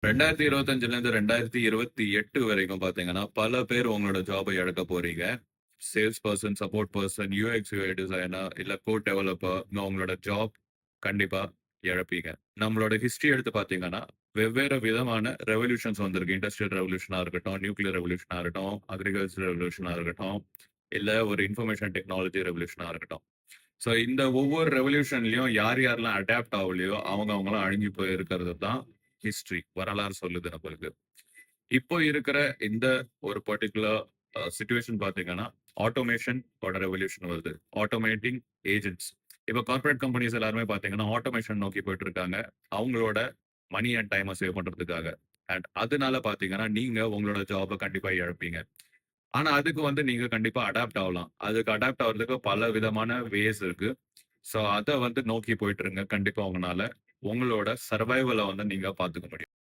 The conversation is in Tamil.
2025லேருந்து 2028 வரைக்கும் பார்த்தீங்கன்னா, பல பேர் உங்களோட ஜாப இழக்க போறீங்க. Sales person, support person, UX, UI designer, இல்ல கோட் டெவலப்பர் உங்களோட ஜாப் கண்டிப்பா இழப்பீங்க. நம்மளோட ஹிஸ்டரி எடுத்து பார்த்தீங்கன்னா, வெவ்வேறு விதமான ரெவல்யூஷன்ஸ் வந்திருக்கு. இண்டஸ்ட்ரியல் ரெவல்யூஷனா இருக்கட்டும், நியூக்ளியர் ரெவல்யூஷனா இருக்கட்டும், அக்ரிகல்ச்சர் ரெவல்யூஷனா இருக்கட்டும், இல்ல ஒரு இன்ஃபர்மேஷன் டெக்னாலஜி ரெவல்யூஷனா இருக்கட்டும். ஸோ இந்த ஒவ்வொரு ரெவல்யூஷன்லயும் யார் யாரெல்லாம் அடாப்ட் ஆகலையோ, அவங்கலாம் அழிஞ்சு போயிருக்கிறது தான் ஹிஸ்டரி. வரலாறு சொல்லுது நம்மளுக்கு. இப்போ இருக்கிற இந்த ஒரு பர்ட்டிகுலர் சிச்சுவேஷன் பார்த்தீங்கன்னா, ஆட்டோமேஷன் ஓட ரெவல்யூஷன் வருது. Automating agents. இப்போ கார்ப்பரேட் கம்பெனிஸ் எல்லாருமே பார்த்தீங்கன்னா, ஆட்டோமேஷன் நோக்கி போயிட்டு இருக்காங்க. அவங்களோட மணி அண்ட் டைம சேவ் பண்றதுக்காக. அண்ட் அதனால பார்த்தீங்கன்னா, நீங்க உங்களோட ஜாப கண்டிப்பா இழப்பீங்க. ஆனா, அதுக்கு வந்து நீங்க கண்டிப்பா அடாப்ட் ஆகலாம். அதுக்கு அடாப்ட் ஆகுறதுக்கு பல விதமான வேஸ் இருக்கு. ஸோ, அத வந்து நோக்கி போயிட்டுருங்க. கண்டிப்பா உங்கனால உங்களோட சர்வைவல வந்து நீங்க பார்த்துக்க முடியும்.